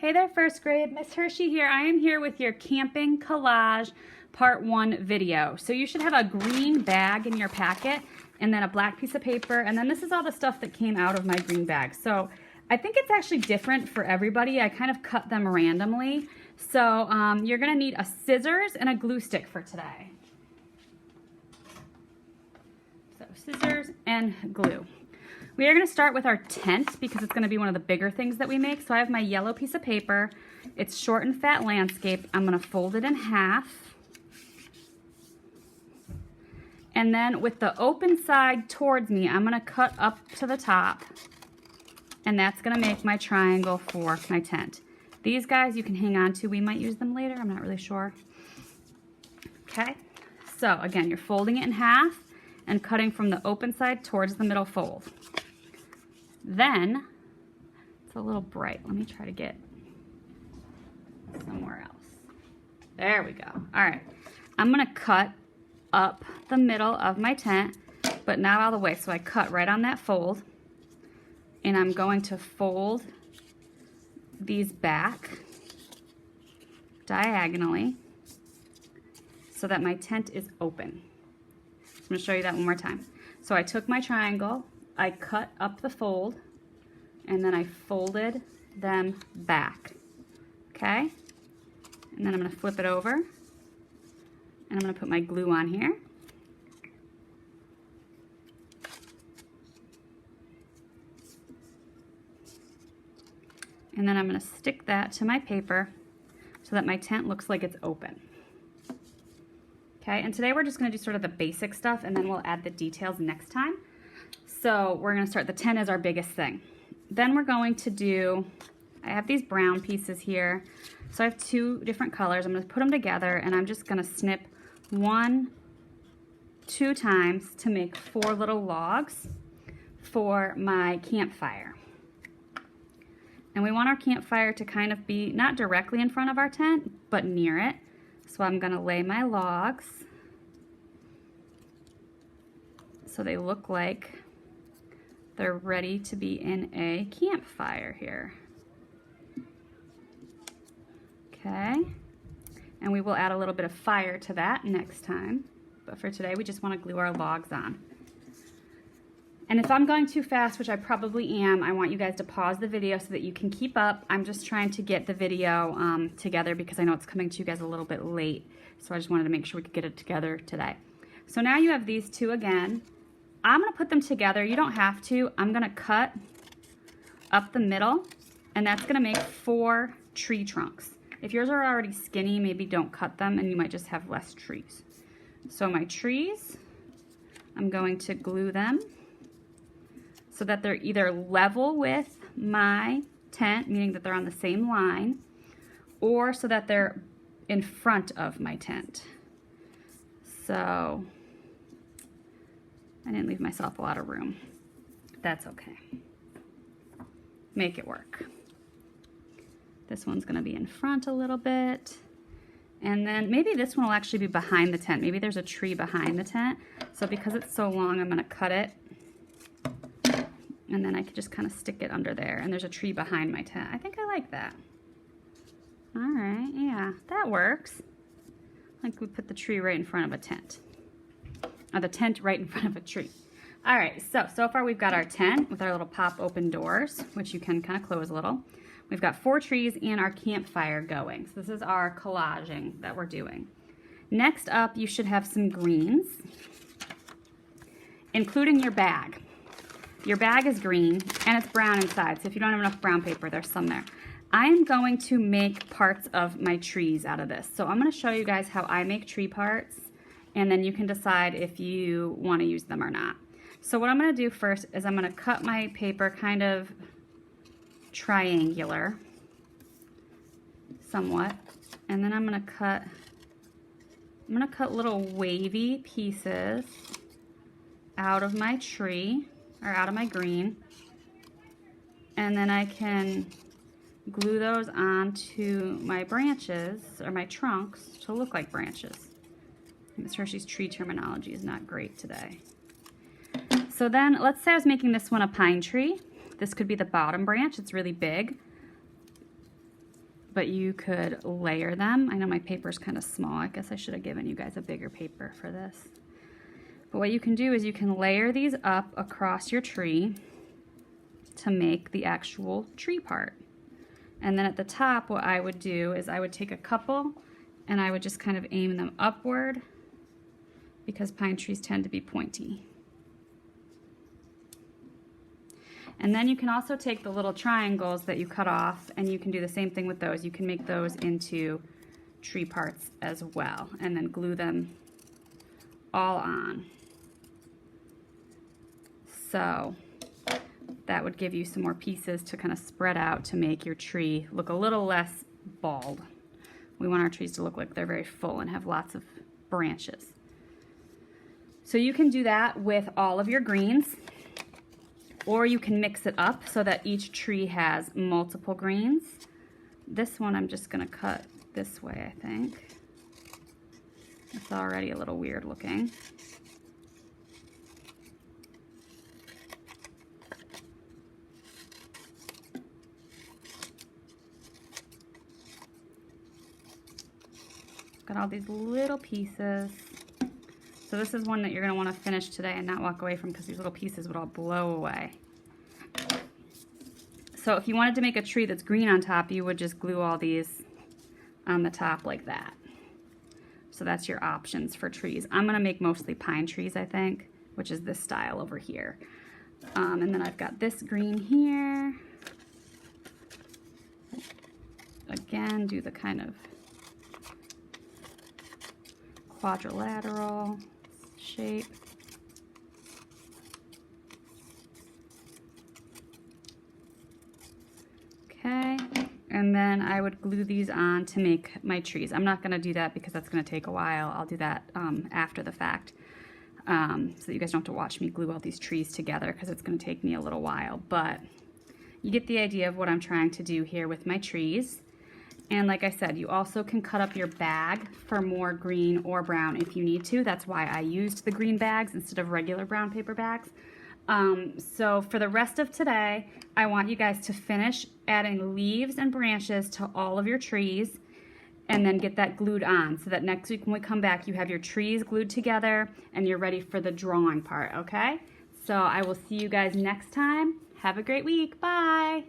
Hey there, first grade. Miss Hershey here. I am here with your camping collage part 1 video. So you should have a green bag in your packet and then a black piece of paper. And then this is all the stuff that came out of my green bag. So I think it's actually different for everybody. I kind of cut them randomly. So you're gonna need a scissors and a glue stick for today. So scissors and glue. We are going to start with our tent because it's going to be one of the bigger things that we make. So I have my yellow piece of paper. It's short and fat landscape. I'm going to fold it in half. And then with the open side towards me, I'm going to cut up to the top. And that's going to make my triangle for my tent. These guys you can hang on to. We might use them later. I'm not really sure. Okay. So again, you're folding it in half and cutting from the open side towards the middle fold. Then, it's a little bright. Let me try to get somewhere else. There we go. All right. I'm going to cut up the middle of my tent, but not all the way. So I cut right on that fold, and I'm going to fold these back diagonally so that my tent is open. I'm going to show you that one more time. So I took my triangle, I cut up the fold, and then I folded them back, okay? And then I'm going to flip it over, and I'm going to put my glue on here. And then I'm going to stick that to my paper so that my tent looks like it's open. Okay, and today we're just going to do sort of the basic stuff, and then we'll add the details next time. So we're going to start, the tent is our biggest thing. Then we're going to do, I have these brown pieces here. So I have 2 different colors. I'm going to put them together, and I'm just going to snip 1, 2 times to make 4 little logs for my campfire. And we want our campfire to kind of be not directly in front of our tent, but near it. So I'm going to lay my logs so they look like they're ready to be in a campfire here. Okay, and we will add a little bit of fire to that next time. But for today, we just want to glue our logs on. And if I'm going too fast, which I probably am, I want you guys to pause the video so that you can keep up. I'm just trying to get the video together because I know it's coming to you guys a little bit late. So I just wanted to make sure we could get it together today. So now you have these 2 again. I'm going to put them together. You don't have to. I'm going to cut up the middle, and that's going to make 4 tree trunks. If yours are already skinny, maybe don't cut them, and you might just have less trees. So my trees, I'm going to glue them so that they're either level with my tent, meaning that they're on the same line, or so that they're in front of my tent. So I didn't leave myself a lot of room. That's okay. Make it work. This one's gonna be in front a little bit. And then maybe this one will actually be behind the tent. Maybe there's a tree behind the tent. So because it's so long, I'm gonna cut it. And then I could just kind of stick it under there. And there's a tree behind my tent. I think I like that. All right, yeah, that works. Like we put the tree right in front of a tent. Or the tent right in front of a tree. All right, so far we've got our tent with our little pop open doors, which you can kind of close a little. We've got 4 trees and our campfire going. So this is our collaging that we're doing. Next up, you should have some greens, including your bag. Your bag is green and it's brown inside, so if you don't have enough brown paper, there's some there. I am going to make parts of my trees out of this. So I'm going to show you guys how I make tree parts, and then you can decide if you want to use them or not. So what I'm going to do first is I'm going to cut my paper kind of triangular, somewhat, and then I'm going to cut little wavy pieces out of my tree, or out of my green, and then I can glue those onto my branches, or my trunks, to look like branches. Miss Hershey's tree terminology is not great today. So then, let's say I was making this one a pine tree. This could be the bottom branch, it's really big. but you could layer them. I know my paper's kind of small. I guess I should have given you guys a bigger paper for this. But what you can do is you can layer these up across your tree to make the actual tree part. And then at the top, what I would do is I would take a couple and I would just kind of aim them upward because pine trees tend to be pointy. And then you can also take the little triangles that you cut off and you can do the same thing with those. You can make those into tree parts as well and then glue them all on. So that would give you some more pieces to kind of spread out to make your tree look a little less bald. We want our trees to look like they're very full and have lots of branches. So you can do that with all of your greens, or you can mix it up so that each tree has multiple greens. This one I'm just going to cut this way, I think. It's already a little weird looking. Got all these little pieces. So this is one that you're going to want to finish today and not walk away from because these little pieces would all blow away. So if you wanted to make a tree that's green on top, you would just glue all these on the top like that. So that's your options for trees. I'm going to make mostly pine trees, I think, which is this style over here. And then I've got this green here. Again, do the kind of quadrilateral shape. Okay, and then I would glue these on to make my trees. I'm not going to do that because that's going to take a while. I'll do that after the fact, so that you guys don't have to watch me glue all these trees together because it's going to take me a little while. But you get the idea of what I'm trying to do here with my trees. And like I said, you also can cut up your bag for more green or brown if you need to. That's why I used the green bags instead of regular brown paper bags. So for the rest of today, I want you guys to finish adding leaves and branches to all of your trees and then get that glued on so that next week when we come back, you have your trees glued together and you're ready for the drawing part, okay? So I will see you guys next time. Have a great week. Bye.